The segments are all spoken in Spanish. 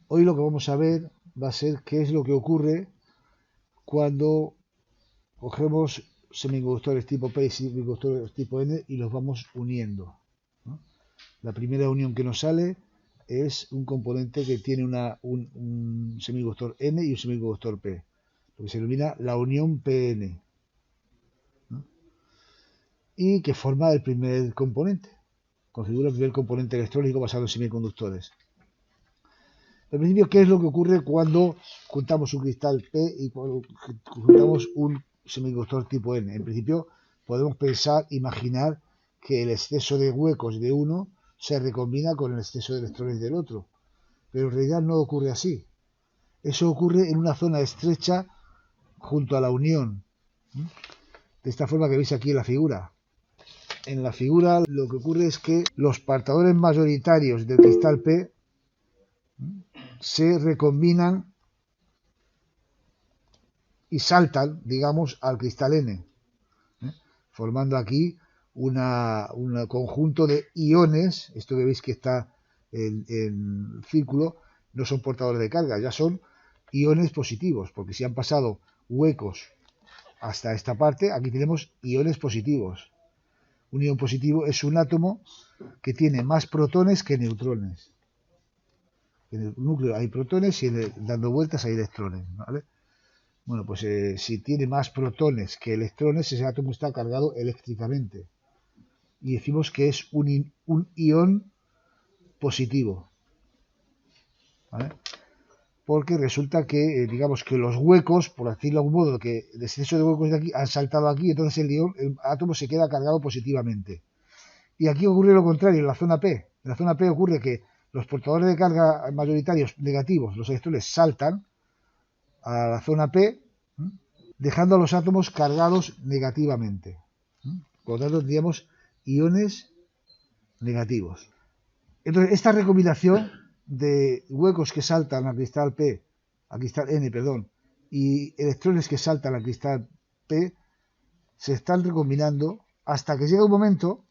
Hoy lo que vamos a ver va a ser qué es lo que ocurre cuando cogemos semiconductores tipo P y semiconductores tipo N y los vamos uniendo, ¿no? La primera unión que nos sale es un componente que tiene un semiconductor N y un semiconductor P, lo que se denomina la unión PN, ¿no? Y que forma el primer componente, configura el primer componente electrónico basado en semiconductores. En principio, ¿qué es lo que ocurre cuando juntamos un cristal P y cuando juntamos un semiconductor tipo N? En principio, podemos pensar, imaginar que el exceso de huecos de uno se recombina con el exceso de electrones del otro. Pero en realidad no ocurre así. Eso ocurre en una zona estrecha junto a la unión. De esta forma que veis aquí en la figura. En la figura lo que ocurre es que los partadores mayoritarios del cristal P se recombinan y saltan, digamos, al cristal N, formando aquí un conjunto de iones. Esto que veis que está en círculo no son portadores de carga, ya son iones positivos, porque si han pasado huecos hasta esta parte, aquí tenemos iones positivos. Un ion positivo es un átomo que tiene más protones que neutrones. En el núcleo hay protones y dando vueltas hay electrones, ¿vale? Bueno, pues si tiene más protones que electrones, ese átomo está cargado eléctricamente. Y decimos que es un ion positivo, ¿vale? Porque resulta que, digamos que los huecos, por decirlo de algún modo, que el exceso de huecos de aquí han saltado aquí, entonces el átomo se queda cargado positivamente. Y aquí ocurre lo contrario, en la zona P. En la zona P ocurre que los portadores de carga mayoritarios negativos, los electrones, saltan a la zona P, dejando a los átomos cargados negativamente. Por lo tanto, tendríamos iones negativos. Entonces, esta recombinación de huecos que saltan al cristal P, al cristal N, perdón, y electrones que saltan al cristal P, se están recombinando hasta que llega un momento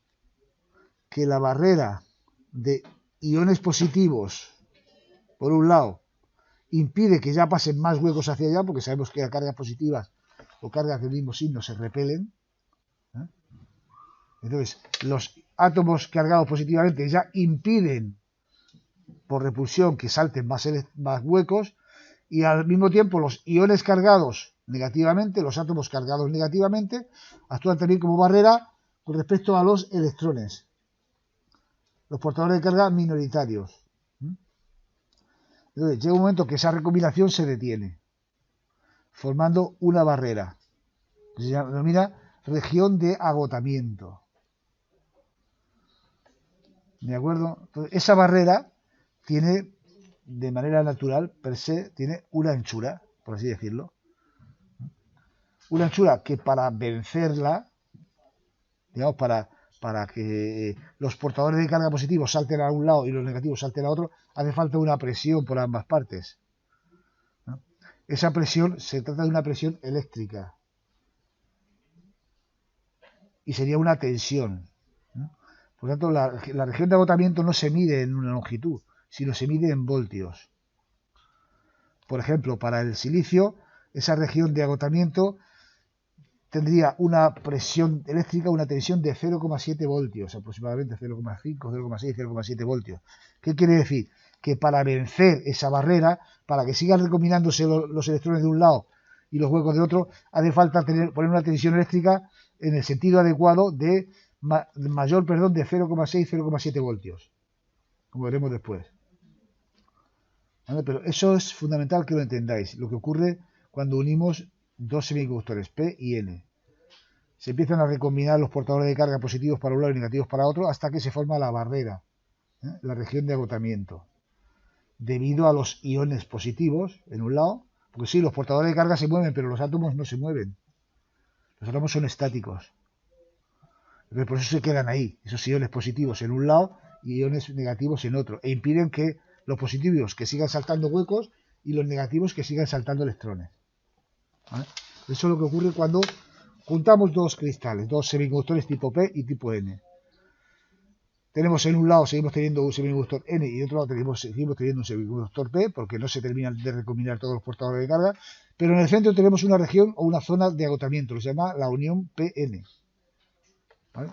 que la barrera de iones positivos, por un lado, impide que ya pasen más huecos hacia allá, porque sabemos que las cargas positivas o cargas del mismo signo se repelen. Entonces, los átomos cargados positivamente ya impiden por repulsión que salten más huecos, y al mismo tiempo los iones cargados negativamente, los átomos cargados negativamente, actúan también como barrera con respecto a los electrones, los portadores de carga minoritarios. Entonces, llega un momento que esa recombinación se detiene, formando una barrera, que se denomina región de agotamiento. ¿De acuerdo? Entonces, esa barrera tiene, de manera natural, per se, tiene una anchura, por así decirlo. Una anchura que para vencerla, digamos, para que los portadores de carga positivos salten a un lado y los negativos salten a otro, hace falta una presión por ambas partes, ¿no? Esa presión se trata de una presión eléctrica y sería una tensión, ¿no? Por lo tanto, la región de agotamiento no se mide en una longitud, sino se mide en voltios. Por ejemplo, para el silicio, esa región de agotamiento tendría una presión eléctrica, una tensión de 0,7 voltios, aproximadamente 0,5, 0,6, 0,7 voltios. ¿Qué quiere decir? Que para vencer esa barrera, para que sigan recombinándose los electrones de un lado y los huecos de otro, hace falta poner una tensión eléctrica en el sentido adecuado de mayor, de 0,6, 0,7 voltios, como veremos después. ¿Vale? Pero eso es fundamental que lo entendáis, lo que ocurre cuando unimos dos semiconductores, P y N. Se empiezan a recombinar los portadores de carga positivos para un lado y negativos para otro hasta que se forma la barrera, la región de agotamiento, debido a los iones positivos en un lado, porque sí, los portadores de carga se mueven, pero los átomos no se mueven. Los átomos son estáticos. Entonces, por eso se quedan ahí, esos iones positivos en un lado y iones negativos en otro, e impiden que los positivos que sigan saltando huecos y los negativos que sigan saltando electrones. ¿Vale? Eso es lo que ocurre cuando juntamos dos cristales, dos semiconductores tipo P y tipo N. tenemos en un lado seguimos teniendo un semiconductor N y en otro lado seguimos teniendo un semiconductor P, porque no se terminan de recombinar todos los portadores de carga, pero en el centro tenemos una región o una zona de agotamiento, que se llama la unión PN. ¿Vale?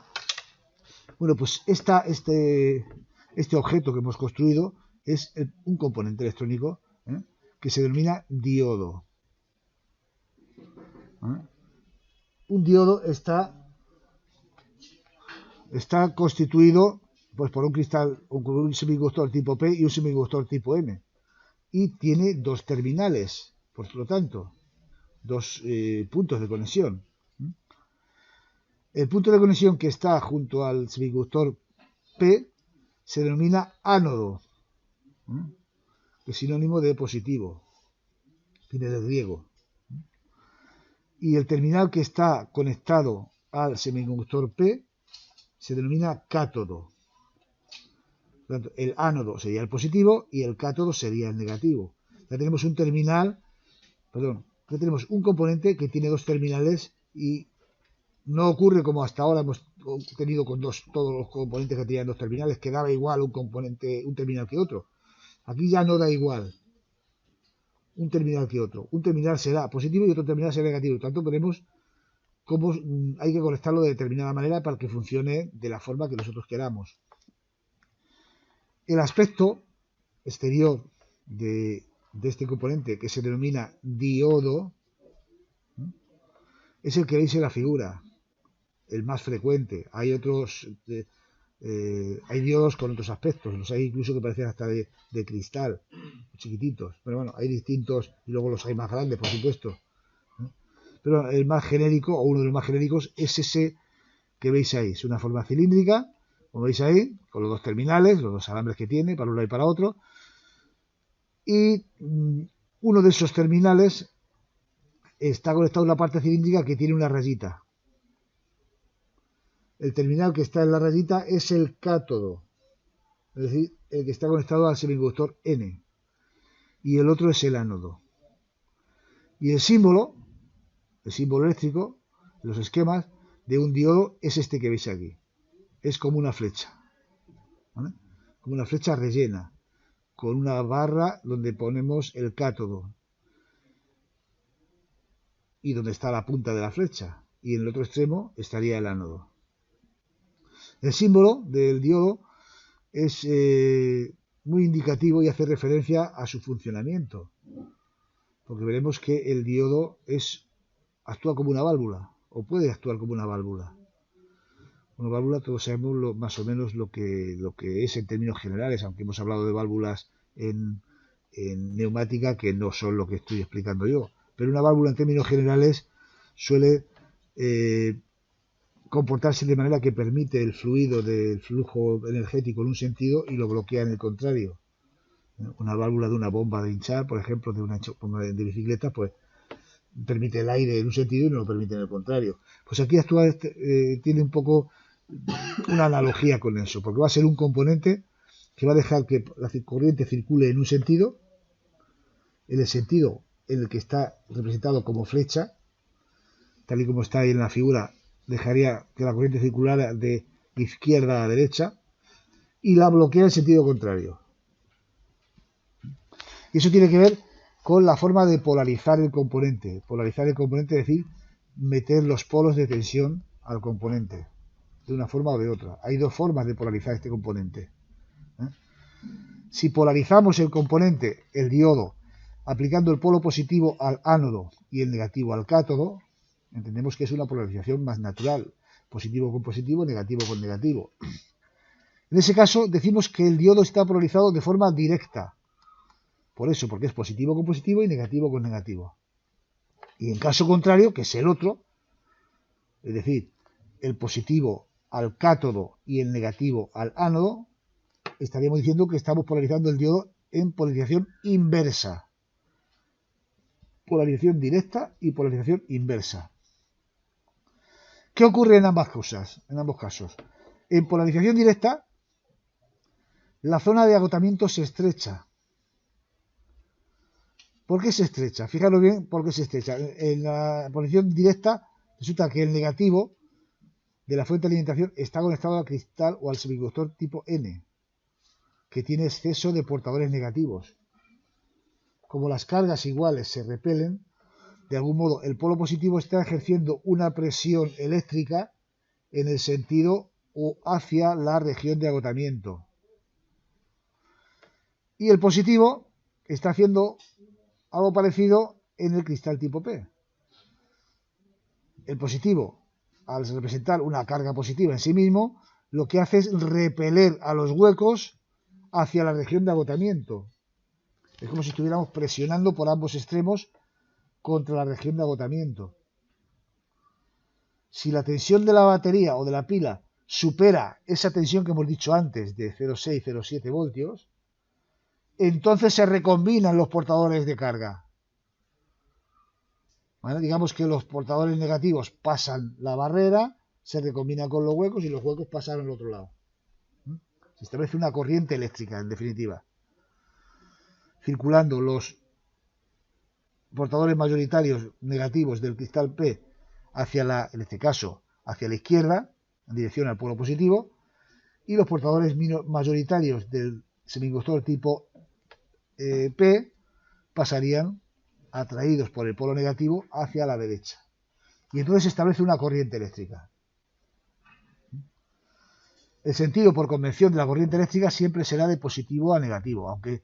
Bueno, pues este objeto que hemos construido es un componente electrónico, que se denomina diodo. Un diodo está constituido pues por un cristal, un semiconductor tipo P y un semiconductor tipo N. Y tiene dos terminales, por lo tanto, dos puntos de conexión. El punto de conexión que está junto al semiconductor P se denomina ánodo, que es sinónimo de positivo, viene del griego. Y el terminal que está conectado al semiconductor P se denomina cátodo. Por tanto, el ánodo sería el positivo y el cátodo sería el negativo. Ya tenemos un terminal, ya tenemos un componente que tiene dos terminales y no ocurre como hasta ahora hemos tenido con todos los componentes que tenían dos terminales, que daba igual un terminal que otro. Aquí ya no da igual un terminal que otro. Un terminal será positivo y otro terminal será negativo. Por tanto, veremos cómo hay que conectarlo de determinada manera para que funcione de la forma que nosotros queramos. El aspecto exterior de este componente, que se denomina diodo, es el que veis en la figura, el más frecuente. Hay otros, hay diodos con otros aspectos, los hay incluso que parecen hasta de cristal, chiquititos, pero bueno, hay distintos y luego los hay más grandes, por supuesto. Pero el más genérico, o uno de los más genéricos, es ese que veis ahí. Es una forma cilíndrica, como veis ahí, con los dos terminales, los dos alambres que tiene, para un lado y para otro. Y uno de esos terminales está conectado a una parte cilíndrica que tiene una rayita. El terminal que está en la rayita es el cátodo, es decir, el que está conectado al semiconductor N. Y el otro es el ánodo. Y el símbolo eléctrico, los esquemas de un diodo es este que veis aquí. Es como una flecha, ¿vale? Como una flecha rellena, con una barra donde ponemos el cátodo y donde está la punta de la flecha, y en el otro extremo estaría el ánodo. El símbolo del diodo es muy indicativo y hace referencia a su funcionamiento, porque veremos que el diodo actúa como una válvula, o puede actuar como una válvula. Una válvula, todos sabemos más o menos lo que es en términos generales, aunque hemos hablado de válvulas en neumática que no son lo que estoy explicando yo. Pero una válvula en términos generales suele comportarse de manera que permite el fluido del flujo energético en un sentido y lo bloquea en el contrario. Una válvula de una bomba de hinchar, por ejemplo, de una bomba de bicicleta, pues permite el aire en un sentido y no lo permite en el contrario. Pues aquí tiene un poco una analogía con eso, porque va a ser un componente que va a dejar que la corriente circule en un sentido, en el sentido en el que está representado como flecha, tal y como está ahí en la figura, dejaría que la corriente circulara de izquierda a derecha y la bloquea en sentido contrario. Y eso tiene que ver con la forma de polarizar el componente. Polarizar el componente es decir, meter los polos de tensión al componente, de una forma o de otra. Hay dos formas de polarizar este componente. Si polarizamos el componente, el diodo, aplicando el polo positivo al ánodo y el negativo al cátodo, entendemos que es una polarización más natural, positivo con positivo, negativo con negativo. En ese caso decimos que el diodo está polarizado de forma directa, por eso, porque es positivo con positivo y negativo con negativo. Y en caso contrario, que es el otro, es decir, el positivo al cátodo y el negativo al ánodo, estaríamos diciendo que estamos polarizando el diodo en polarización inversa. Polarización directa y polarización inversa. ¿Qué ocurre en ambas cosas? En ambos casos. En polarización directa, la zona de agotamiento se estrecha. ¿Por qué se estrecha? Fijaros bien por qué se estrecha. En la polarización directa resulta que el negativo de la fuente de alimentación está conectado al cristal o al semiconductor tipo N, que tiene exceso de portadores negativos. Como las cargas iguales se repelen, de algún modo el polo positivo está ejerciendo una presión eléctrica en el sentido o hacia la región de agotamiento. Y el positivo está haciendo algo parecido en el cristal tipo P. El positivo, al representar una carga positiva en sí mismo, lo que hace es repeler a los huecos hacia la región de agotamiento. Es como si estuviéramos presionando por ambos extremos contra la región de agotamiento. Si la tensión de la batería o de la pila supera esa tensión que hemos dicho antes de 0,6-0,7 voltios, entonces se recombinan los portadores de carga. ¿Vale? Digamos que los portadores negativos pasan la barrera, se recombinan con los huecos y los huecos pasan al otro lado. Se establece una corriente eléctrica, en definitiva, circulando los portadores mayoritarios negativos del cristal P hacia en este caso, hacia la izquierda, en dirección al polo positivo, y los portadores mayoritarios del semiconductor tipo P pasarían, atraídos por el polo negativo, hacia la derecha. Y entonces se establece una corriente eléctrica. El sentido por convención de la corriente eléctrica siempre será de positivo a negativo, aunque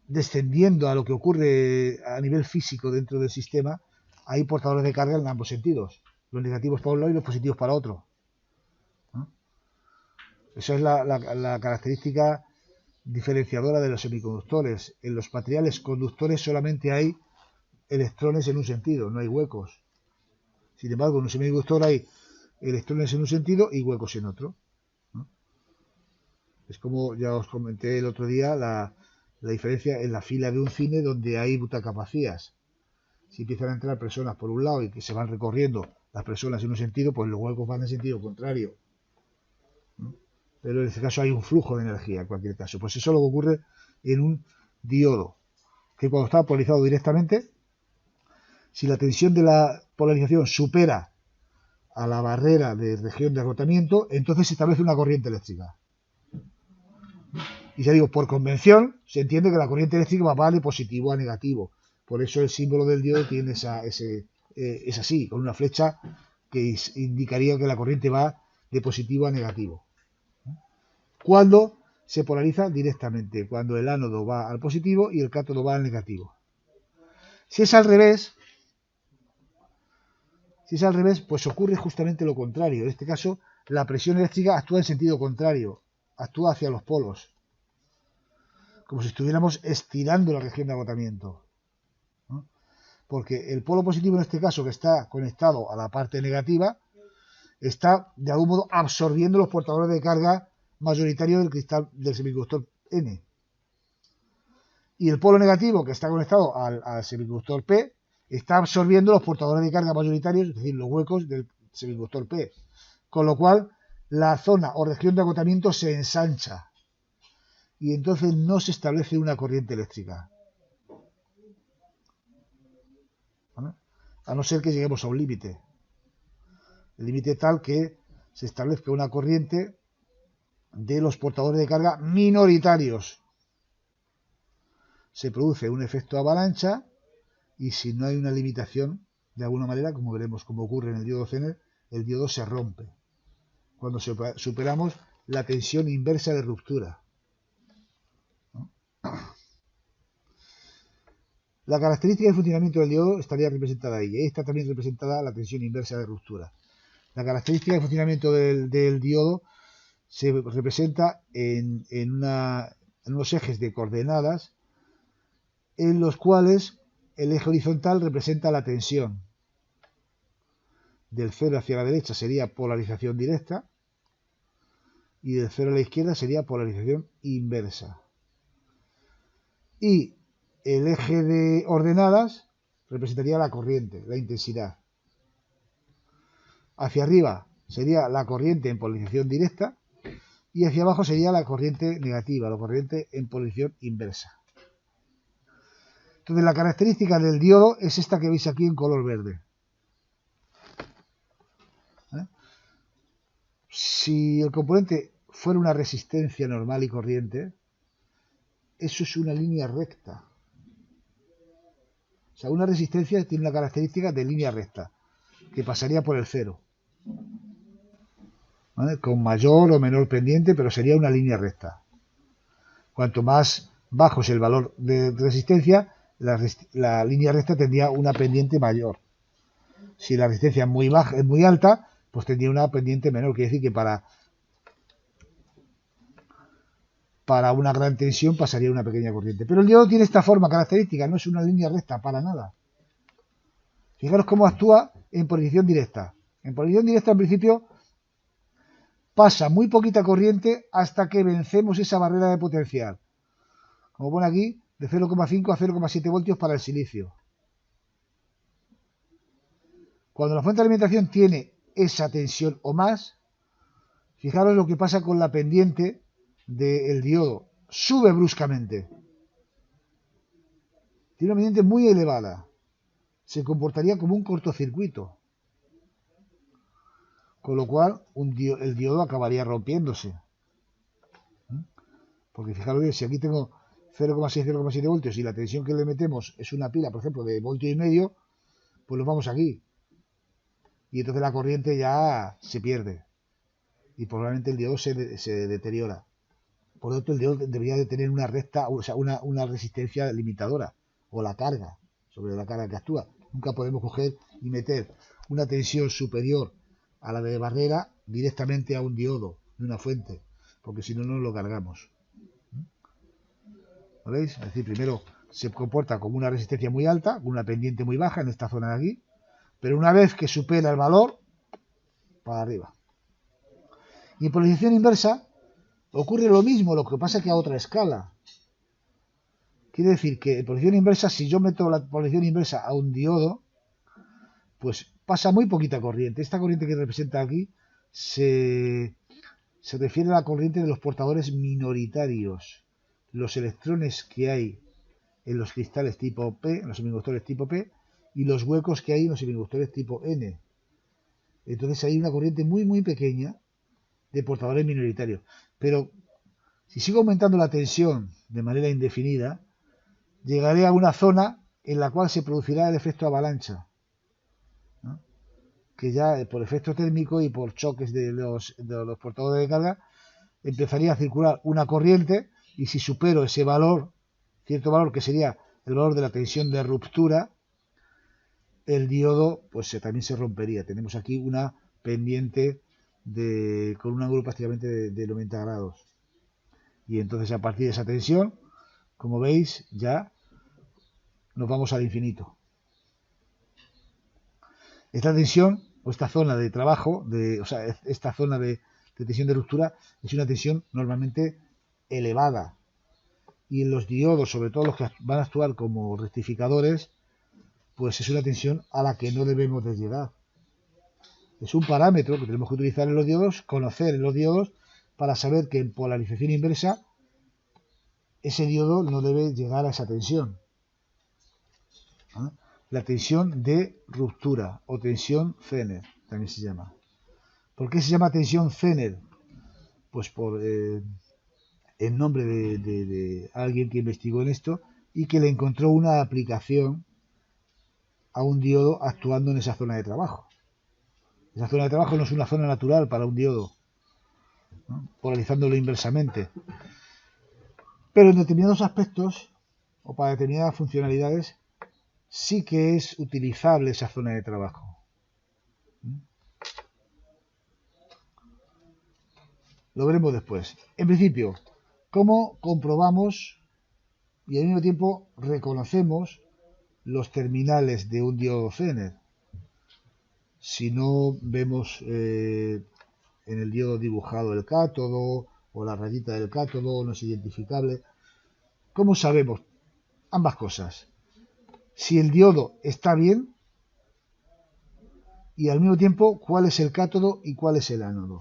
descendiendo a lo que ocurre a nivel físico dentro del sistema, hay portadores de carga en ambos sentidos, los negativos para un lado y los positivos para otro. Esa es la característica diferenciadora de los semiconductores. En los materiales conductores solamente hay electrones en un sentido, no hay huecos. Sin embargo, en un semiconductor hay electrones en un sentido y huecos en otro. Es como ya os comenté el otro día la diferencia en la fila de un cine donde hay butacas vacías. Si empiezan a entrar personas por un lado y que se van recorriendo las personas en un sentido, pues los huecos van en sentido contrario. Pero en este caso hay un flujo de energía, en cualquier caso. Pues eso es lo que ocurre en un diodo, que cuando está polarizado directamente, si la tensión de la polarización supera a la barrera de región de agotamiento, entonces se establece una corriente eléctrica. Y ya digo, por convención, se entiende que la corriente eléctrica va de positivo a negativo. Por eso el símbolo del diodo tiene es así, con una flecha que indicaría que la corriente va de positivo a negativo. Cuando se polariza directamente, cuando el ánodo va al positivo y el cátodo va al negativo. Si es al revés, pues ocurre justamente lo contrario. En este caso, la presión eléctrica actúa en sentido contrario, actúa hacia los polos, como si estuviéramos estirando la región de agotamiento. Porque el polo positivo en este caso, que está conectado a la parte negativa, está de algún modo absorbiendo los portadores de carga mayoritarios del cristal del semiconductor N. Y el polo negativo, que está conectado al semiconductor P, está absorbiendo los portadores de carga mayoritarios, es decir, los huecos del semiconductor P. Con lo cual, la zona o región de agotamiento se ensancha. Y entonces no se establece una corriente eléctrica. ¿Vale? A no ser que lleguemos a un límite. El límite tal que se establezca una corriente de los portadores de carga minoritarios. Se produce un efecto avalancha y si no hay una limitación, de alguna manera, como veremos como ocurre en el diodo Zener, el diodo se rompe. Cuando superamos la tensión inversa de ruptura. La característica de funcionamiento del diodo estaría representada ahí. Ahí está también representada la tensión inversa de ruptura. La característica de funcionamiento del diodo se representa en unos ejes de coordenadas en los cuales el eje horizontal representa la tensión. Del 0 hacia la derecha sería polarización directa y del 0 a la izquierda sería polarización inversa. Y el eje de ordenadas representaría la corriente, la intensidad. Hacia arriba sería la corriente en polarización directa y hacia abajo sería la corriente negativa, la corriente en polarización inversa. Entonces la característica del diodo es esta que veis aquí en color verde. Si el componente fuera una resistencia normal y corriente, eso es una línea recta. O sea, una resistencia tiene una característica de línea recta, que pasaría por el cero, ¿vale? Con mayor o menor pendiente, pero sería una línea recta. Cuanto más bajo es el valor de resistencia, la línea recta tendría una pendiente mayor. Si la resistencia es muy baja, es muy alta, pues tendría una pendiente menor. Quiere decir que para una gran tensión pasaría una pequeña corriente. Pero el diodo tiene esta forma característica, no es una línea recta para nada. Fijaros cómo actúa en polarización directa. En polarización directa, en principio, pasa muy poquita corriente hasta que vencemos esa barrera de potencial. Como pone aquí, de 0,5 a 0,7 voltios para el silicio. Cuando la fuente de alimentación tiene esa tensión o más, fijaros lo que pasa con la pendiente del diodo. Sube bruscamente. Tiene una pendiente muy elevada. Se comportaría como un cortocircuito. Con lo cual el diodo acabaría rompiéndose. Porque fijaros bien, si aquí tengo 0,6, 0,7 voltios y la tensión que le metemos es una pila, por ejemplo, de voltio y medio, pues lo vamos aquí. Y entonces la corriente ya se pierde. Y probablemente el diodo se deteriora. Por lo tanto, el diodo debería de tener una recta, o sea, una resistencia limitadora. O la carga, sobre la carga que actúa. Nunca podemos coger y meter una tensión superior a la de barrera directamente a un diodo de una fuente. Porque si no, no lo cargamos. ¿Lo veis? Es decir, primero se comporta como una resistencia muy alta, con una pendiente muy baja en esta zona de aquí. Pero una vez que supera el valor, para arriba. Y en polarización inversa ocurre lo mismo, lo que pasa es que a otra escala. Quiere decir que en polarización inversa, si yo meto la polarización inversa a un diodo, pues pasa muy poquita corriente. Esta corriente que representa aquí se refiere a la corriente de los portadores minoritarios. Los electrones que hay en los cristales tipo P, en los semiconductores tipo P, y los huecos que hay en los semiconductores tipo N. Entonces hay una corriente muy, muy pequeña de portadores minoritarios. Pero si sigo aumentando la tensión de manera indefinida, llegaré a una zona en la cual se producirá el efecto avalancha, ¿no? Que ya por efecto térmico y por choques de los portadores de carga, empezaría a circular una corriente y si supero ese valor, cierto valor que sería el valor de la tensión de ruptura, el diodo pues también se rompería. Tenemos aquí una pendiente con un ángulo prácticamente de 90 grados. Y entonces a partir de esa tensión, como veis, ya nos vamos al infinito. Esta tensión, o esta zona de trabajo, o sea, esta zona de tensión de ruptura, es una tensión normalmente elevada. Y en los diodos, sobre todo los que van a actuar como rectificadores, pues es una tensión a la que no debemos de llegar. Es un parámetro que tenemos que utilizar en los diodos, conocer en los diodos, para saber que en polarización inversa ese diodo no debe llegar a esa tensión. ¿Ah? La tensión de ruptura o tensión Zener también se llama. ¿Por qué se llama tensión Zener? Pues por el nombre de alguien que investigó en esto y que le encontró una aplicación a un diodo actuando en esa zona de trabajo. Esa zona de trabajo no es una zona natural para un diodo, ¿no? Polarizándolo inversamente. Pero en determinados aspectos o para determinadas funcionalidades sí que es utilizable esa zona de trabajo. Lo veremos después. En principio, ¿cómo comprobamos y al mismo tiempo reconocemos los terminales de un diodo Zener? Si no vemos en el diodo dibujado el cátodo o la rayita del cátodo, no es identificable. ¿Cómo sabemos? Ambas cosas. Si el diodo está bien y al mismo tiempo cuál es el cátodo y cuál es el ánodo.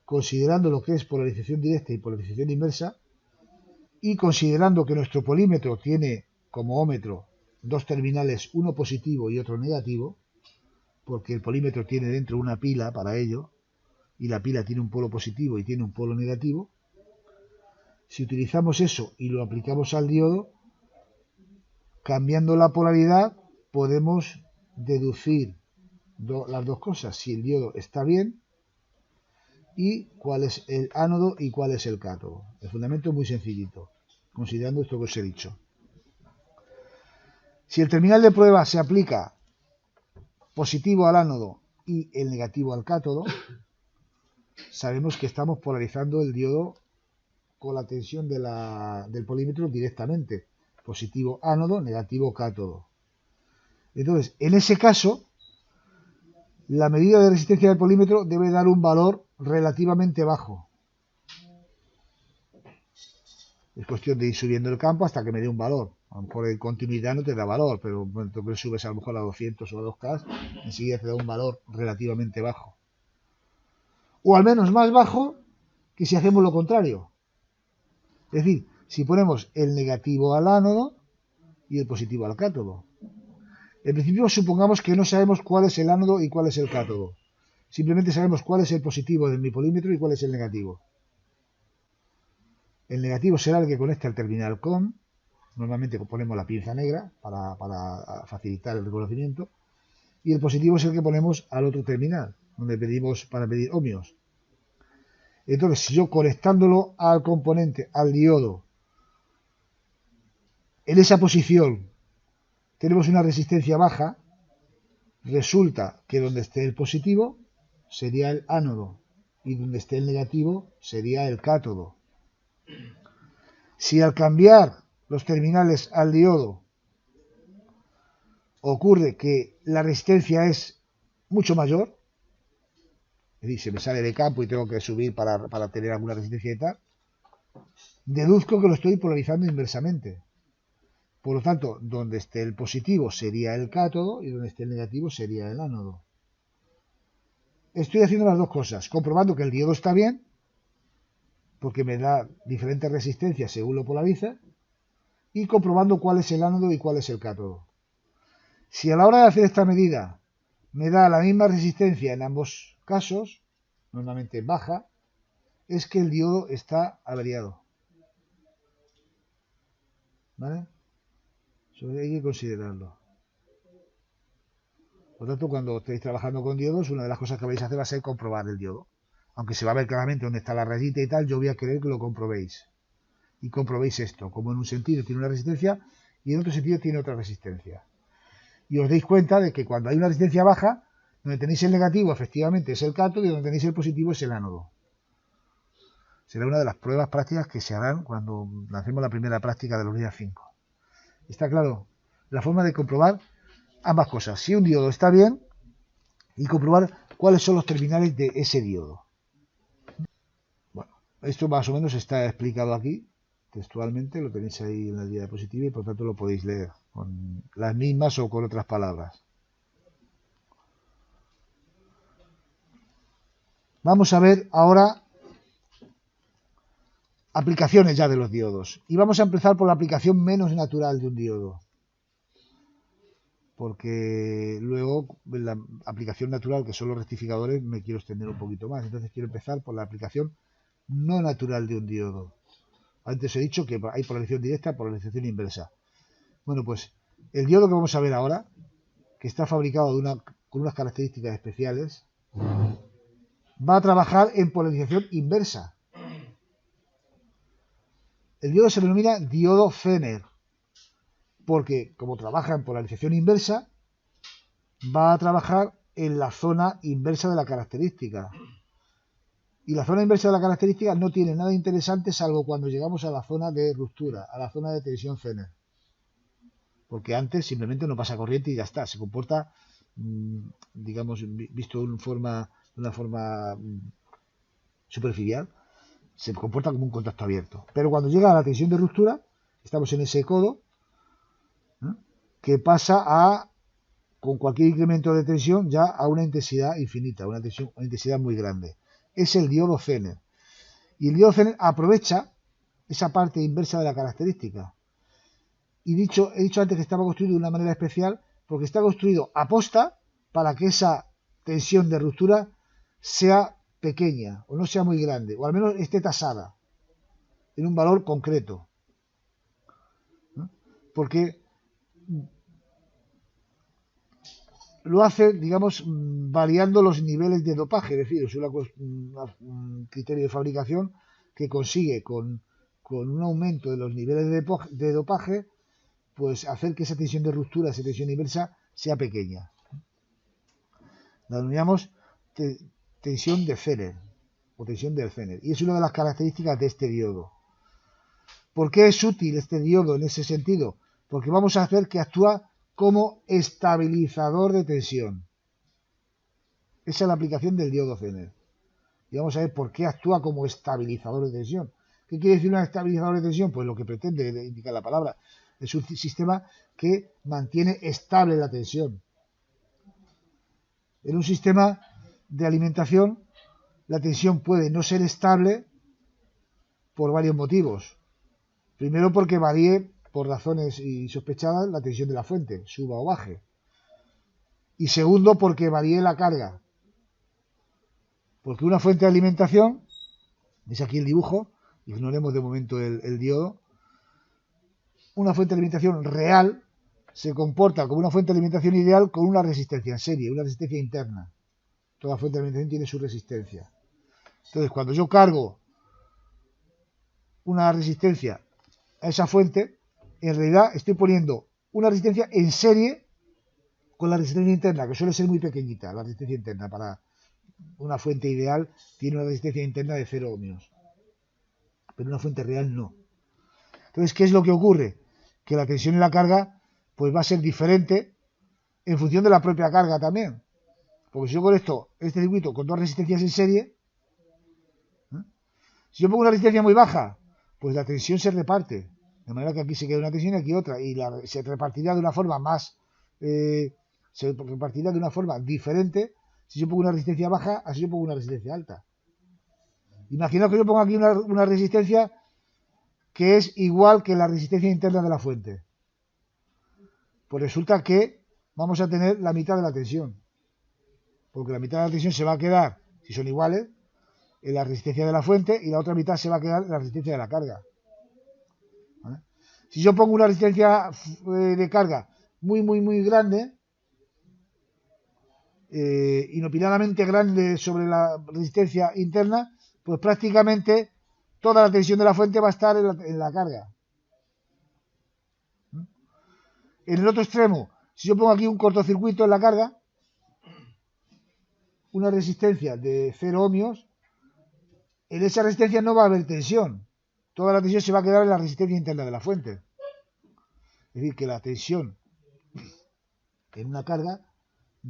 Considerando lo que es polarización directa y polarización inversa y considerando que nuestro polímetro tiene como ómetro dos terminales, uno positivo y otro negativo, porque el polímetro tiene dentro una pila para ello, y la pila tiene un polo positivo y tiene un polo negativo. Si utilizamos eso y lo aplicamos al diodo, cambiando la polaridad, podemos deducir las dos cosas, si el diodo está bien y cuál es el ánodo y cuál es el cátodo. El fundamento es muy sencillito, considerando esto que os he dicho. Si el terminal de prueba se aplica positivo al ánodo y el negativo al cátodo, sabemos que estamos polarizando el diodo con la tensión del polímetro directamente. Positivo ánodo, negativo cátodo. Entonces, en ese caso, la medida de resistencia del polímetro debe dar un valor relativamente bajo. Es cuestión de ir subiendo el campo hasta que me dé un valor. A lo mejor en continuidad no te da valor, pero bueno, tú que subes a lo mejor a 200 o a 2K, enseguida te da un valor relativamente bajo. O al menos más bajo que si hacemos lo contrario. Es decir, si ponemos el negativo al ánodo y el positivo al cátodo. En principio supongamos que no sabemos cuál es el ánodo y cuál es el cátodo. Simplemente sabemos cuál es el positivo de mi polímetro y cuál es el negativo. El negativo será el que conecta el terminal COM. Normalmente ponemos la pinza negra para facilitar el reconocimiento. Y el positivo es el que ponemos al otro terminal, donde pedimos para pedir ohmios. Entonces, si yo conectándolo al componente, al diodo, en esa posición tenemos una resistencia baja, resulta que donde esté el positivo sería el ánodo y donde esté el negativo sería el cátodo. Si al cambiar los terminales al diodo ocurre que la resistencia es mucho mayor, es decir, se me sale de campo y tengo que subir para tener alguna resistencia y tal, deduzco que lo estoy polarizando inversamente. Por lo tanto, donde esté el positivo sería el cátodo y donde esté el negativo sería el ánodo. Estoy haciendo las dos cosas, comprobando que el diodo está bien, porque me da diferentes resistencias según lo polariza, y comprobando cuál es el ánodo y cuál es el cátodo. Si a la hora de hacer esta medida me da la misma resistencia en ambos casos, normalmente baja, es que el diodo está averiado. ¿Vale? Eso hay que considerarlo. Por lo tanto, cuando estéis trabajando con diodos, una de las cosas que vais a hacer va a ser comprobar el diodo. Aunque se va a ver claramente dónde está la rayita y tal, yo voy a querer que lo comprobéis. Y comprobéis esto, como en un sentido tiene una resistencia y en otro sentido tiene otra resistencia. Y os deis cuenta de que cuando hay una resistencia baja, donde tenéis el negativo efectivamente es el cátodo y donde tenéis el positivo es el ánodo. Será una de las pruebas prácticas que se harán cuando lancemos la primera práctica de los días 5. ¿Está claro? La forma de comprobar ambas cosas. Si un diodo está bien y comprobar cuáles son los terminales de ese diodo. Bueno, esto más o menos está explicado aquí. Textualmente lo tenéis ahí en la diapositiva y por tanto lo podéis leer con las mismas o con otras palabras. Vamos a ver ahora aplicaciones ya de los diodos. Y vamos a empezar por la aplicación menos natural de un diodo. Porque luego en la aplicación natural, que son los rectificadores, me quiero extender un poquito más. Entonces quiero empezar por la aplicación no natural de un diodo. Antes he dicho que hay polarización directa, polarización inversa. Bueno, pues el diodo que vamos a ver ahora, que está fabricado con unas características especiales, va a trabajar en polarización inversa. El diodo se denomina diodo Zener, porque como trabaja en polarización inversa, va a trabajar en la zona inversa de la característica. Y la zona inversa de la característica no tiene nada interesante salvo cuando llegamos a la zona de ruptura, a la zona de tensión Zener. Porque antes simplemente no pasa corriente y ya está. Se comporta, digamos, visto de una forma superficial, se comporta como un contacto abierto. Pero cuando llega a la tensión de ruptura, estamos en ese codo, ¿no?, que pasa con cualquier incremento de tensión ya a una intensidad infinita, una intensidad muy grande. Es el diodo Zener. Y el diodo Zener aprovecha esa parte inversa de la característica. Y he dicho antes que estaba construido de una manera especial porque está construido aposta para que esa tensión de ruptura sea pequeña o no sea muy grande, o al menos esté tasada en un valor concreto, ¿no? Porque lo hace, digamos, variando los niveles de dopaje, es decir, es un criterio de fabricación que consigue con un aumento de los niveles de dopaje, pues hacer que esa tensión de ruptura, esa tensión inversa, sea pequeña. La denominamos tensión de Zener o tensión del Zener, y es una de las características de este diodo. ¿Por qué es útil este diodo en ese sentido? Porque vamos a hacer que actúa como estabilizador de tensión. Esa es la aplicación del diodo Zener. Y vamos a ver por qué actúa como estabilizador de tensión. ¿Qué quiere decir un estabilizador de tensión? Pues lo que pretende indicar la palabra. Es un sistema que mantiene estable la tensión. En un sistema de alimentación, la tensión puede no ser estable por varios motivos. Primero, porque varíe, por razones insospechadas, la tensión de la fuente, suba o baje. Y segundo, porque varíe la carga. Porque una fuente de alimentación, veis aquí el dibujo, ignoremos de momento el diodo, una fuente de alimentación real se comporta como una fuente de alimentación ideal con una resistencia en serie, una resistencia interna. Toda fuente de alimentación tiene su resistencia. Entonces, cuando yo cargo una resistencia a esa fuente, en realidad estoy poniendo una resistencia en serie con la resistencia interna, que suele ser muy pequeñita. La resistencia interna para una fuente ideal tiene una resistencia interna de 0 ohmios, pero una fuente real no. Entonces, ¿qué es lo que ocurre? Que la tensión en la carga pues va a ser diferente en función de la propia carga también. Porque si yo conecto este circuito con dos resistencias en serie, si yo pongo una resistencia muy baja, pues la tensión se reparte. De manera que aquí se queda una tensión y aquí otra. Y se repartirá de una forma se repartirá de una forma diferente si yo pongo una resistencia baja a si yo pongo una resistencia alta. Imaginaos que yo pongo aquí una resistencia que es igual que la resistencia interna de la fuente. Pues resulta que vamos a tener la mitad de la tensión. Porque la mitad de la tensión se va a quedar, si son iguales, en la resistencia de la fuente y la otra mitad se va a quedar en la resistencia de la carga. ¿Vale? Si yo pongo una resistencia de carga muy grande, inopinadamente grande sobre la resistencia interna, pues prácticamente toda la tensión de la fuente va a estar en la carga. En el otro extremo, si yo pongo aquí un cortocircuito en la carga, una resistencia de 0 ohmios, en esa resistencia no va a haber tensión. Toda la tensión se va a quedar en la resistencia interna de la fuente. Es decir, que la tensión en una carga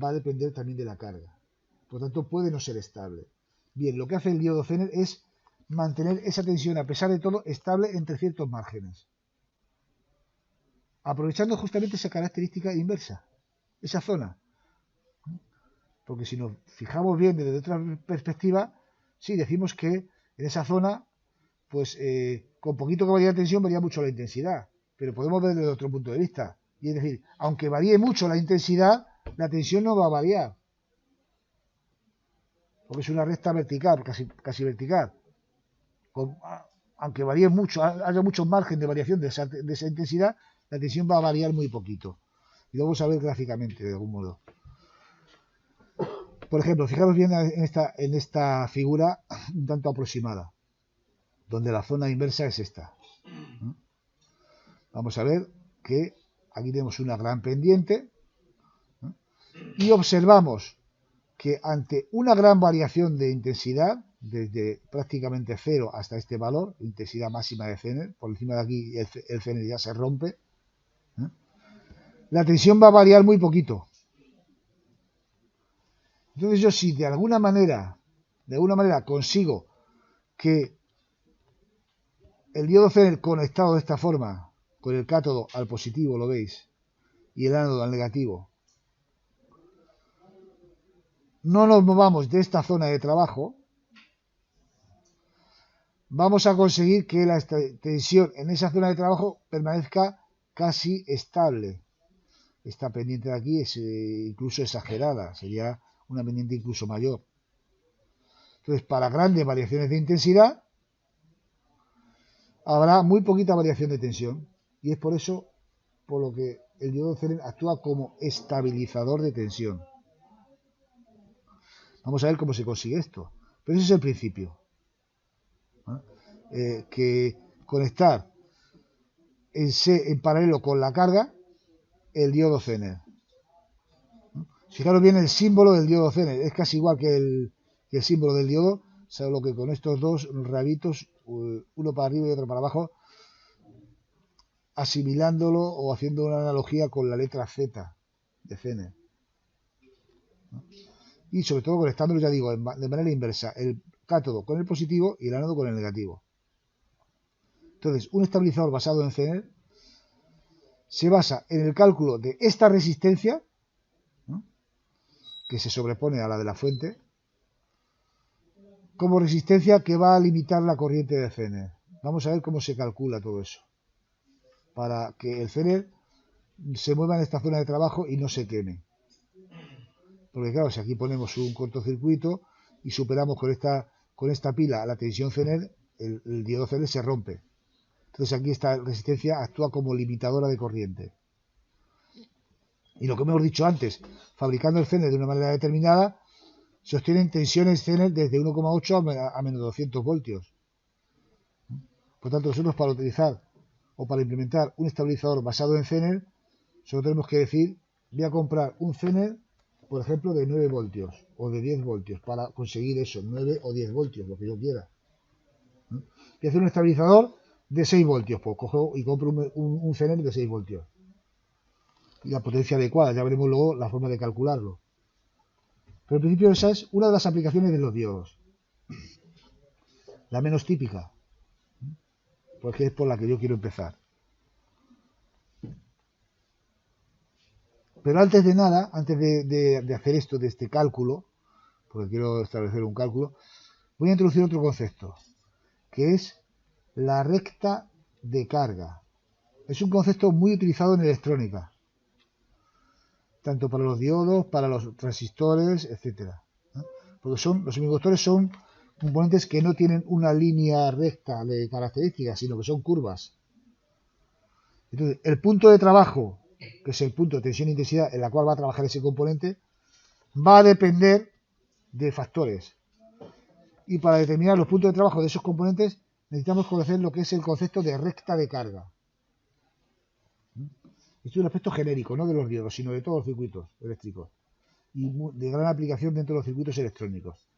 va a depender también de la carga. Por lo tanto, puede no ser estable. Bien, lo que hace el diodo Zener es mantener esa tensión, a pesar de todo, estable entre ciertos márgenes. Aprovechando justamente esa característica inversa, esa zona. Porque si nos fijamos bien desde otra perspectiva, sí, decimos que en esa zona, pues con poquito que varía la tensión, varía mucho la intensidad. Pero podemos ver desde otro punto de vista. Y es decir, aunque varíe mucho la intensidad, la tensión no va a variar. Porque es una recta vertical, casi vertical. Aunque varíe mucho, haya mucho margen de variación de esa intensidad, la tensión va a variar muy poquito. Y lo vamos a ver gráficamente, de algún modo. Por ejemplo, fijaros bien en esta figura un tanto aproximada, donde la zona inversa es esta. Vamos a ver que aquí tenemos una gran pendiente y observamos que ante una gran variación de intensidad, desde prácticamente 0 hasta este valor, intensidad máxima de Zener, por encima de aquí el Zener ya se rompe, la tensión va a variar muy poquito. Entonces yo si de alguna manera consigo que el diodo Zener conectado de esta forma, con el cátodo al positivo, lo veis, y el ánodo al negativo, no nos movamos de esta zona de trabajo, vamos a conseguir que la tensión en esa zona de trabajo permanezca casi estable. esta pendiente de aquí es incluso exagerada, sería una pendiente incluso mayor. Entonces, para grandes variaciones de intensidad, habrá muy poquita variación de tensión. Y es por eso por lo que el diodo Zener actúa como estabilizador de tensión. Vamos a ver cómo se consigue esto. Pero ese es el principio. Que conectar en paralelo con la carga el diodo Zener. Fijaros bien el símbolo del diodo Zener. Es casi igual que el símbolo del diodo, solo que con estos dos rabitos, uno para arriba y otro para abajo, asimilándolo o haciendo una analogía con la letra Z de Zener. Y sobre todo conectándolo, ya digo, de manera inversa, el cátodo con el positivo y el ánodo con el negativo. Entonces, un estabilizador basado en Zener se basa en el cálculo de esta resistencia, ¿no?, que se sobrepone a la de la fuente, como resistencia que va a limitar la corriente de Zener. Vamos a ver cómo se calcula todo eso, para que el Zener se mueva en esta zona de trabajo y no se queme. Porque claro, si aquí ponemos un cortocircuito y superamos con esta pila la tensión Zener, el diodo Zener se rompe. Entonces aquí esta resistencia actúa como limitadora de corriente. Y lo que hemos dicho antes, fabricando el Zener de una manera determinada, se obtienen tensiones Zener desde 1,8 a menos 200 voltios. Por tanto, nosotros para utilizar o para implementar un estabilizador basado en Zener, solo tenemos que decir, voy a comprar un Zener, por ejemplo, de 9 voltios o de 10 voltios para conseguir eso, 9 o 10 voltios, lo que yo quiera. Voy a hacer un estabilizador de 6 voltios, pues cojo y compro un Zener de 6 voltios. Y la potencia adecuada, ya veremos luego la forma de calcularlo. Pero en principio esa es una de las aplicaciones de los diodos. La menos típica, porque es por la que yo quiero empezar. Pero antes de nada, antes de hacer esto, de este cálculo, porque quiero establecer un cálculo, voy a introducir otro concepto, que es la recta de carga. Es un concepto muy utilizado en electrónica, tanto para los diodos, para los transistores, etcétera. Porque los semiconductores son componentes que no tienen una línea recta de características, sino que son curvas. Entonces, el punto de trabajo, que es el punto de tensión e intensidad en la cual va a trabajar ese componente, va a depender de factores. Y para determinar los puntos de trabajo de esos componentes, necesitamos conocer lo que es el concepto de recta de carga. Esto es un aspecto genérico, no de los diodos, sino de todos los circuitos eléctricos. Y de gran aplicación dentro de los circuitos electrónicos,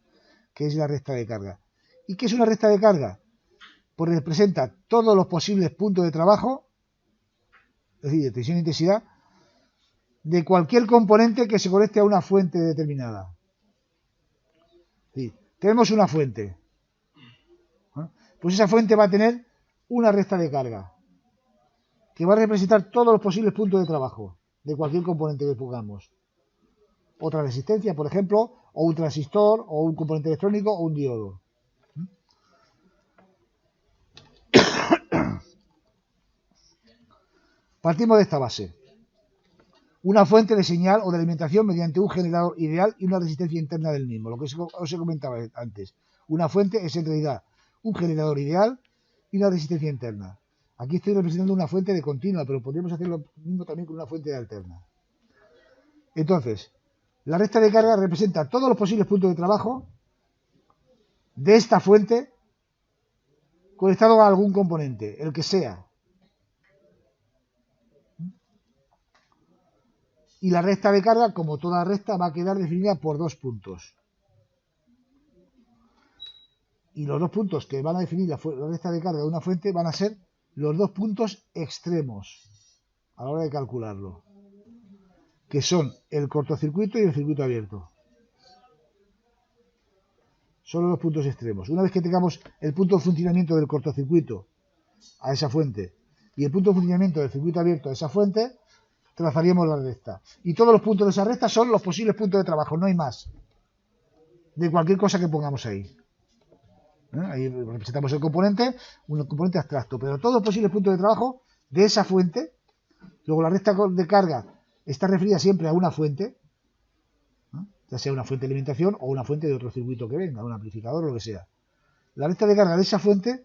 que es la recta de carga. ¿Y qué es una recta de carga? Pues representa todos los posibles puntos de trabajo, es decir, de tensión e intensidad, de cualquier componente que se conecte a una fuente determinada. Sí, tenemos una fuente. Pues esa fuente va a tener una recta de carga, que va a representar todos los posibles puntos de trabajo de cualquier componente que pongamos. Otra resistencia, por ejemplo, o un transistor, o un componente electrónico, o un diodo. Partimos de esta base. Una fuente de señal o de alimentación mediante un generador ideal y una resistencia interna del mismo. Lo que os he comentado antes. Una fuente es en realidad un generador ideal y una resistencia interna. Aquí estoy representando una fuente de continua, pero podríamos hacer lo mismo también con una fuente de alterna. Entonces, la recta de carga representa todos los posibles puntos de trabajo de esta fuente conectado a algún componente, el que sea. Y la recta de carga, como toda recta, va a quedar definida por dos puntos. Y los dos puntos que van a definir la recta de carga de una fuente van a ser los dos puntos extremos a la hora de calcularlo, que son el cortocircuito y el circuito abierto. Son los dos puntos extremos. Una vez que tengamos el punto de funcionamiento del cortocircuito a esa fuente y el punto de funcionamiento del circuito abierto a esa fuente, trazaríamos la recta. Y todos los puntos de esa recta son los posibles puntos de trabajo, no hay más, de cualquier cosa que pongamos ahí. Ahí representamos el componente, un componente abstracto, pero todos los posibles puntos de trabajo de esa fuente. Luego la recta de carga está referida siempre a una fuente, ¿no? Ya sea una fuente de alimentación o una fuente de otro circuito que venga, un amplificador o lo que sea. La recta de carga de esa fuente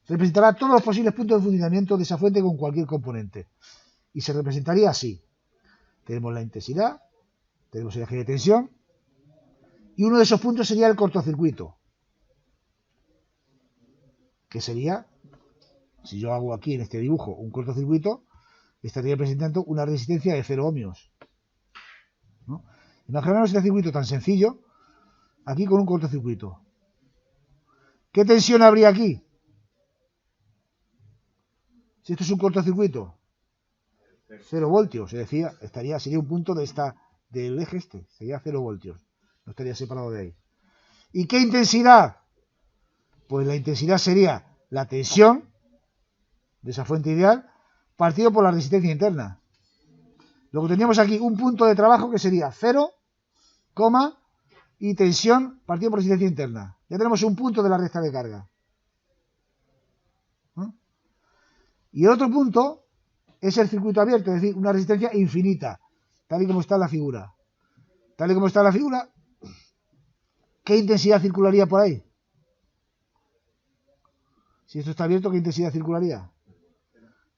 representará todos los posibles puntos de funcionamiento de esa fuente con cualquier componente. Y se representaría así. Tenemos la intensidad, tenemos el eje de tensión, y uno de esos puntos sería el cortocircuito, que sería, si yo hago aquí en este dibujo un cortocircuito, estaría representando una resistencia de 0 ohmios, ¿no? Imaginaos este circuito tan sencillo, aquí con un cortocircuito. ¿Qué tensión habría aquí? Si esto es un cortocircuito, 0 voltios, sería un punto del eje sería 0 voltios, no estaría separado de ahí. ¿Y qué intensidad? Pues la intensidad sería la tensión de esa fuente ideal partido por la resistencia interna. Luego tendríamos aquí un punto de trabajo que sería 0, y tensión partido por resistencia interna. Ya tenemos un punto de la recta de carga. ¿No? Y el otro punto es el circuito abierto, es decir, una resistencia infinita, tal y como está en la figura. Tal y como está en la figura, ¿qué intensidad circularía por ahí? Si esto está abierto, ¿qué intensidad circularía?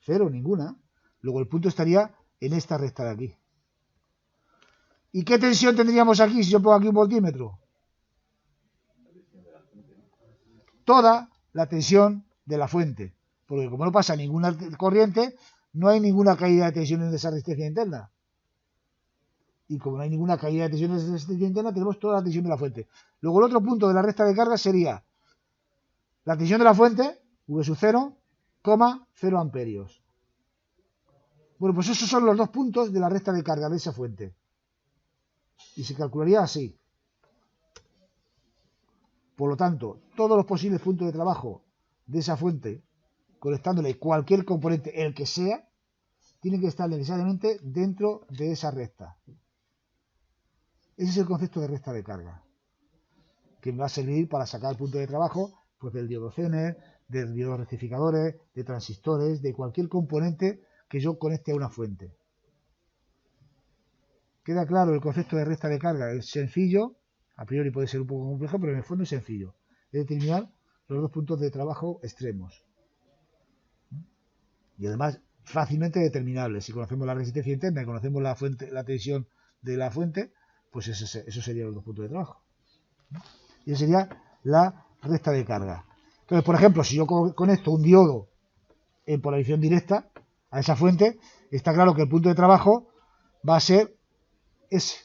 0, ninguna. Luego el punto estaría en esta recta de aquí. ¿Y qué tensión tendríamos aquí si yo pongo aquí un voltímetro? Toda la tensión de la fuente. Porque como no pasa ninguna corriente, no hay ninguna caída de tensión en esa resistencia interna. Y como no hay ninguna caída de tensión en esa resistencia interna, tenemos toda la tensión de la fuente. Luego el otro punto de la recta de carga sería la tensión de la fuente, V sub 0, 0 amperios. Bueno, pues esos son los dos puntos de la recta de carga de esa fuente. Y se calcularía así. Por lo tanto, todos los posibles puntos de trabajo de esa fuente, conectándole cualquier componente, el que sea, tienen que estar necesariamente dentro de esa recta. Ese es el concepto de recta de carga, que me va a servir para sacar el punto de trabajo pues, del diodo Zener, de diodos rectificadores, de transistores, de cualquier componente que yo conecte a una fuente. ¿Queda claro el concepto de recta de carga? Es sencillo, a priori puede ser un poco complejo, pero en el fondo es sencillo. Es determinar los dos puntos de trabajo extremos. Y además fácilmente determinables. Si conocemos la resistencia interna y conocemos la fuente, la tensión de la fuente, pues eso serían los dos puntos de trabajo. Y esa sería la recta de carga. Entonces, por ejemplo, si yo conecto un diodo en polarización directa a esa fuente, está claro que el punto de trabajo va a ser ese.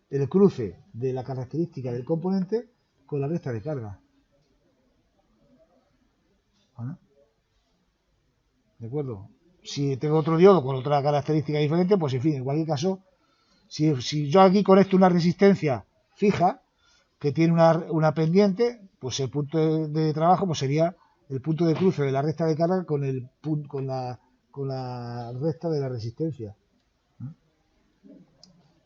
El cruce de la característica del componente con la recta de carga. ¿Vale? ¿De acuerdo? Si tengo otro diodo con otra característica diferente, pues en fin, en cualquier caso, si yo aquí conecto una resistencia fija que tiene una pendiente, pues el punto de trabajo pues sería el punto de cruce de la recta de carga con la recta de la resistencia.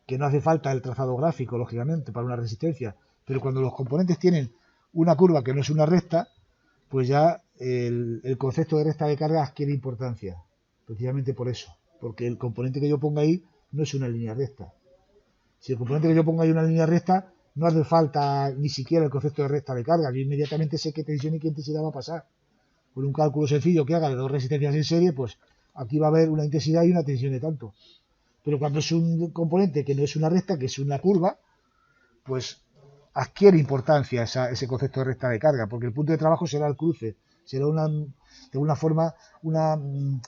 Que no hace falta el trazado gráfico, lógicamente, para una resistencia, pero cuando los componentes tienen una curva que no es una recta, pues ya el concepto de recta de carga adquiere importancia, precisamente por eso, porque el componente que yo ponga ahí no es una línea recta. Si el componente que yo ponga ahí es una línea recta, no hace falta ni siquiera el concepto de recta de carga, yo inmediatamente sé qué tensión y qué intensidad va a pasar. Por un cálculo sencillo que haga de dos resistencias en serie, pues aquí va a haber una intensidad y una tensión de tanto. Pero cuando es un componente que no es una recta, que es una curva, pues adquiere importancia ese concepto de recta de carga, porque el punto de trabajo será el cruce, será de alguna forma un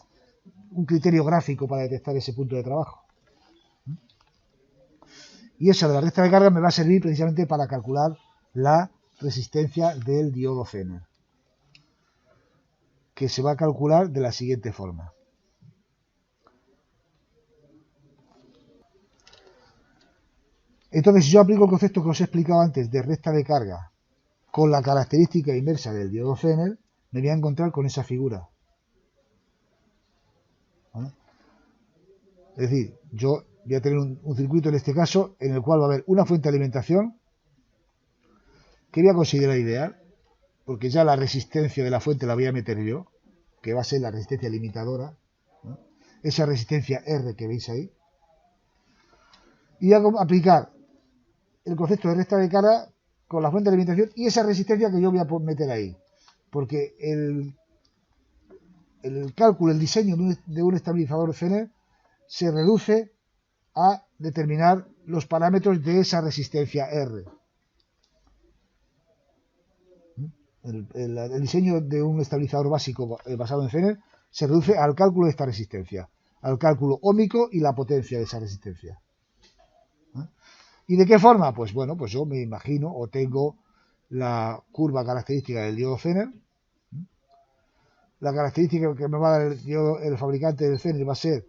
criterio gráfico para detectar ese punto de trabajo. Y eso de la recta de carga me va a servir precisamente para calcular la resistencia del diodo Zener, que se va a calcular de la siguiente forma. Entonces, si yo aplico el concepto que os he explicado antes de recta de carga con la característica inversa del diodo Zener, me voy a encontrar con esa figura. ¿Vale? Es decir, yo voy a tener un circuito en este caso en el cual va a haber una fuente de alimentación que voy a considerar ideal, porque ya la resistencia de la fuente la voy a meter yo, que va a ser la resistencia limitadora, ¿no? esa resistencia R que veis ahí. Y voy a aplicar el concepto de recta de carga con la fuente de alimentación y esa resistencia que yo voy a meter ahí. Porque el cálculo, el diseño de un estabilizador Zener se reduce a determinar los parámetros de esa resistencia R. El diseño de un estabilizador básico basado en Zener se reduce al cálculo de esta resistencia, al cálculo óhmico y la potencia de esa resistencia. ¿Y de qué forma? Pues bueno, pues yo me imagino o tengo la curva característica del diodo Zener. La característica que me va a dar el fabricante del Zener va a ser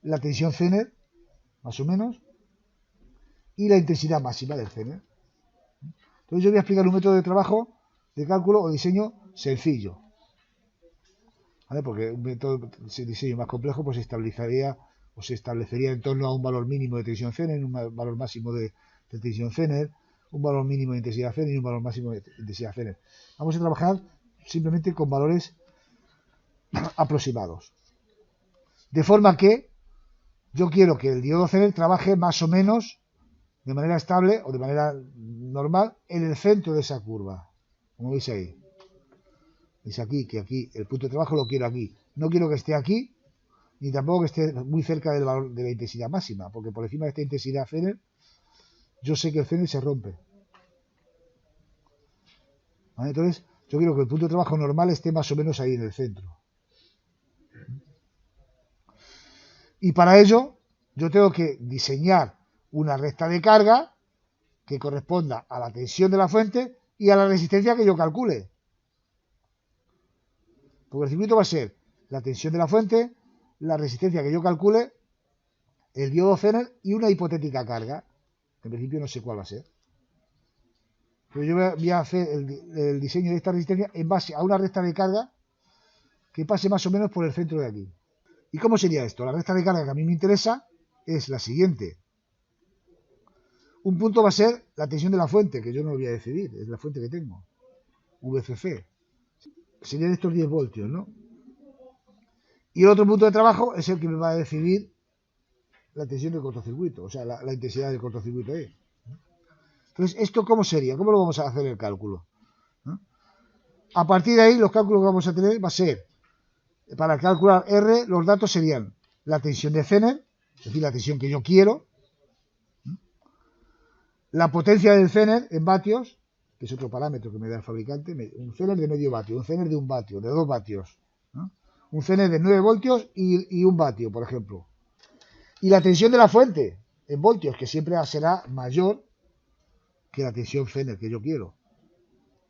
la tensión Zener, más o menos, y la intensidad máxima del Zener. Entonces yo voy a explicar un método de trabajo, de cálculo o diseño sencillo. ¿Vale? Porque un método de diseño más complejo pues se establecería en torno a un valor mínimo de tensión Zener, un valor máximo de tensión Zener, un valor mínimo de intensidad Zener y un valor máximo de intensidad Zener. Vamos a trabajar simplemente con valores aproximados. De forma que yo quiero que el diodo Zener trabaje más o menos de manera estable o de manera normal en el centro de esa curva. Como veis ahí. Veis aquí que aquí el punto de trabajo lo quiero aquí. No quiero que esté aquí, ni tampoco que esté muy cerca del valor de la intensidad máxima, porque por encima de esta intensidad Zener, yo sé que el Zener se rompe. ¿Vale? Entonces, yo quiero que el punto de trabajo normal esté más o menos ahí en el centro. Y para ello, yo tengo que diseñar una recta de carga que corresponda a la tensión de la fuente y a la resistencia que yo calcule. Porque el circuito va a ser la tensión de la fuente, la resistencia que yo calcule, el diodo Zener y una hipotética carga. En principio no sé cuál va a ser. Pero yo voy a hacer el diseño de esta resistencia en base a una recta de carga que pase más o menos por el centro de aquí. ¿Y cómo sería esto? La recta de carga que a mí me interesa es la siguiente. Un punto va a ser la tensión de la fuente, que yo no lo voy a decidir, es la fuente que tengo. VCC. Serían estos 10 voltios, ¿no? Y el otro punto de trabajo es el que me va a decidir la tensión del cortocircuito, o sea, la intensidad del cortocircuito ahí. Entonces, ¿esto cómo sería? ¿Cómo lo vamos a hacer el cálculo? ¿No? A partir de ahí, los cálculos que vamos a tener va a ser, para calcular R, los datos serían la tensión de Zener, es decir, la tensión que yo quiero, la potencia del Zener en vatios, que es otro parámetro que me da el fabricante, un Zener de medio vatio, un Zener de 1 vatio, de 2 vatios, ¿no? Un Zener de 9 voltios y 1 vatio, por ejemplo. Y la tensión de la fuente en voltios, que siempre será mayor que la tensión Zener que yo quiero.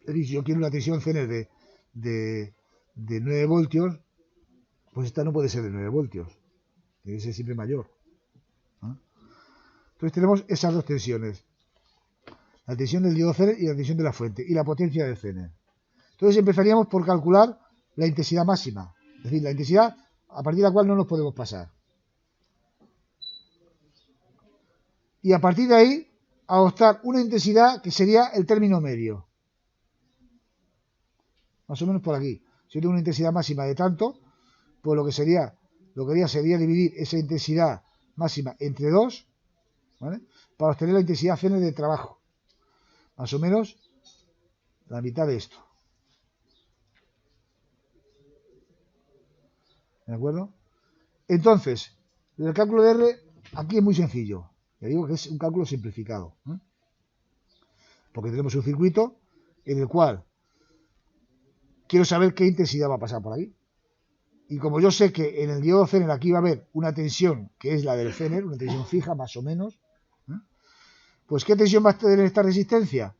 Es decir, si yo quiero una tensión Zener de 9 voltios, pues esta no puede ser de 9 voltios. Tiene que ser siempre mayor. ¿No? Entonces tenemos esas dos tensiones. La tensión del diodo Zener y la tensión de la fuente. Y la potencia del Zener. Entonces empezaríamos por calcular la intensidad máxima. Es decir, la intensidad a partir de la cual no nos podemos pasar. Y a partir de ahí, adoptar una intensidad que sería el término medio. Más o menos por aquí. Si yo tengo una intensidad máxima de tanto, pues lo que haría sería dividir esa intensidad máxima entre 2, ¿vale? Para obtener la intensidad Zener de trabajo. Más o menos la mitad de esto. ¿De acuerdo? Entonces, el cálculo de R aquí es muy sencillo. Ya digo que es un cálculo simplificado. Porque tenemos un circuito en el cual quiero saber qué intensidad va a pasar por ahí. Y como yo sé que en el diodo Zener aquí va a haber una tensión que es la del Zener, una tensión fija más o menos, pues ¿qué tensión va a tener esta resistencia?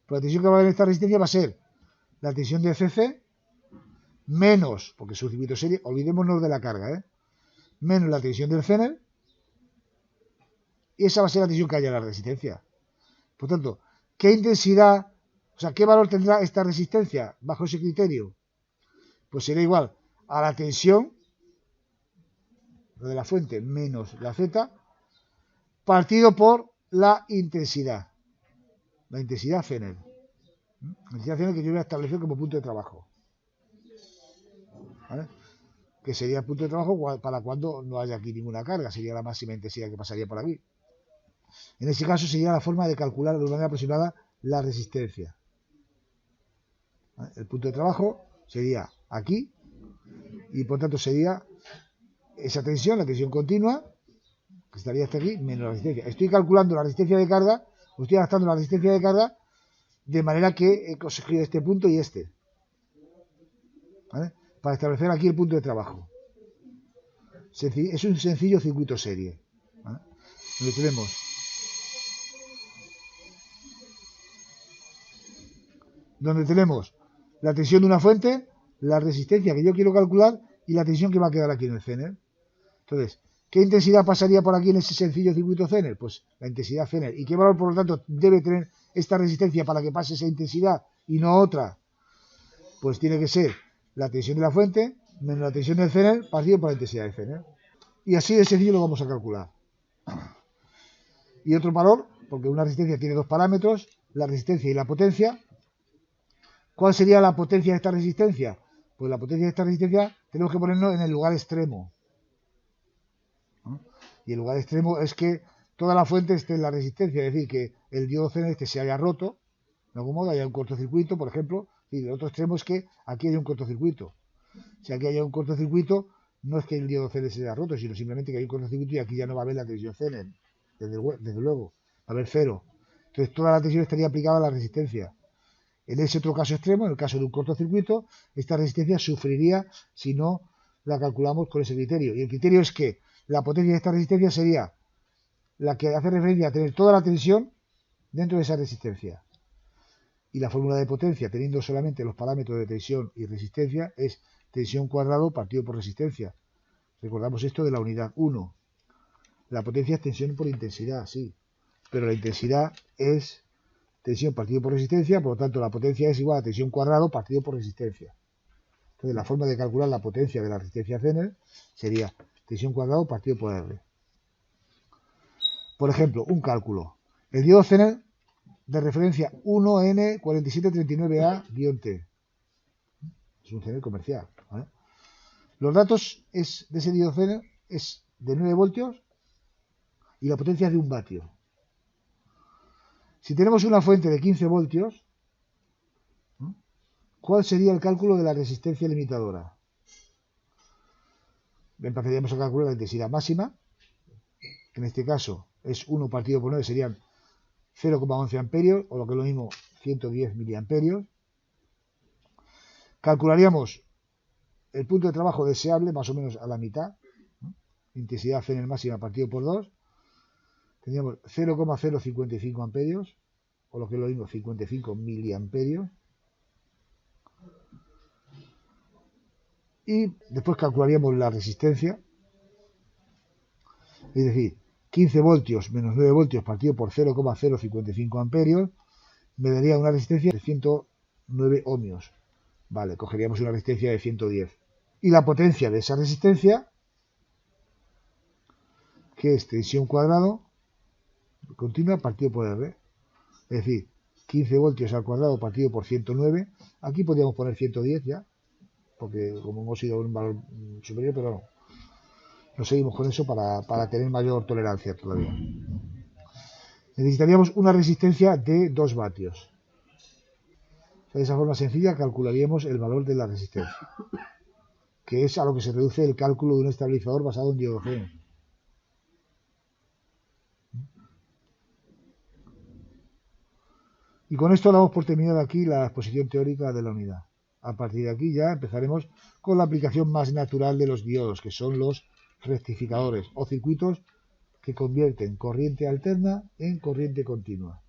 Pues la tensión que va a tener esta resistencia va a ser la tensión de CC menos, porque su circuito serie, olvidémonos de la carga, menos la tensión del Zener, y esa va a ser la tensión que haya en la resistencia. Por tanto, ¿qué intensidad, o sea, qué valor tendrá esta resistencia bajo ese criterio? Pues será igual a la tensión, lo de la fuente, menos la Z, partido por la intensidad Zener. La intensidad Zener que yo voy a establecer como punto de trabajo. ¿Vale? que sería el punto de trabajo para cuando no haya aquí ninguna carga, sería la máxima intensidad que pasaría por aquí. En ese caso sería la forma de calcular de manera aproximada la resistencia. El punto de trabajo sería aquí y por tanto sería esa tensión, la tensión continua, que estaría hasta aquí, menos la resistencia. Estoy calculando la resistencia de carga, o estoy adaptando la resistencia de carga de manera que he conseguido este punto y este, ¿vale? Para establecer aquí el punto de trabajo. Es un sencillo circuito serie, ¿vale? Donde tenemos la tensión de una fuente, la resistencia que yo quiero calcular y la tensión que va a quedar aquí en el Zener. Entonces, ¿qué intensidad pasaría por aquí en ese sencillo circuito Zener? Pues la intensidad Zener. ¿Y qué valor, por lo tanto, debe tener esta resistencia para que pase esa intensidad y no otra? Pues tiene que ser la tensión de la fuente menos la tensión del Zener partido por la intensidad del Zener. Y así de sencillo lo vamos a calcular. Y otro valor, porque una resistencia tiene dos parámetros, la resistencia y la potencia. ¿Cuál sería la potencia de esta resistencia? Pues la potencia de esta resistencia tenemos que ponernos en el lugar extremo. ¿No? Y el lugar extremo es que toda la fuente esté en la resistencia, es decir, que el diodo Zener se haya roto, de algún modo haya un cortocircuito, por ejemplo, y el otro extremo es que aquí haya un cortocircuito. Si aquí haya un cortocircuito, no es que el diodo Zener se haya roto, sino simplemente que hay un cortocircuito y aquí ya no va a haber la tensión Zener, desde luego, va a haber cero. Entonces toda la tensión estaría aplicada a la resistencia. En ese otro caso extremo, en el caso de un cortocircuito, esta resistencia sufriría si no la calculamos con ese criterio. Y el criterio es que la potencia de esta resistencia sería la que hace referencia a tener toda la tensión dentro de esa resistencia. Y la fórmula de potencia, teniendo solamente los parámetros de tensión y resistencia, es tensión cuadrado partido por resistencia. Recordamos esto de la unidad 1. La potencia es tensión por intensidad, sí. Pero la intensidad es tensión partido por resistencia, por lo tanto la potencia es igual a tensión cuadrado partido por resistencia. Entonces la forma de calcular la potencia de la resistencia Zener sería tensión cuadrado partido por R. Por ejemplo, un cálculo. El diodo Zener de referencia 1N4739A-T. Es un Zener comercial, ¿vale? Los datos de ese diodo Zener es de 9 voltios y la potencia es de 1 vatio. Si tenemos una fuente de 15 voltios, ¿cuál sería el cálculo de la resistencia limitadora? Empezaríamos a calcular la intensidad máxima, que en este caso es 1 partido por 9, serían 0,11 amperios, o lo que es lo mismo, 110 miliamperios. Calcularíamos el punto de trabajo deseable, más o menos a la mitad, ¿no? Intensidad Zener máxima partido por 2. Tendríamos 0,055 amperios, o lo que es lo mismo, 55 miliamperios. Y después calcularíamos la resistencia, es decir, 15 voltios menos 9 voltios partido por 0,055 amperios, me daría una resistencia de 109 ohmios. Vale, cogeríamos una resistencia de 110. Y la potencia de esa resistencia, que es tensión cuadrado continua partido por R. Es decir, 15 voltios al cuadrado partido por 109. Aquí podríamos poner 110 ya, porque como hemos ido a un valor superior, pero no. Nos seguimos con eso para tener mayor tolerancia todavía. Necesitaríamos una resistencia de 2 vatios. De esa forma sencilla calcularíamos el valor de la resistencia, que es a lo que se reduce el cálculo de un estabilizador basado en diodo Zener. Y con esto damos por terminada aquí la exposición teórica de la unidad. A partir de aquí ya empezaremos con la aplicación más natural de los diodos, que son los rectificadores o circuitos que convierten corriente alterna en corriente continua.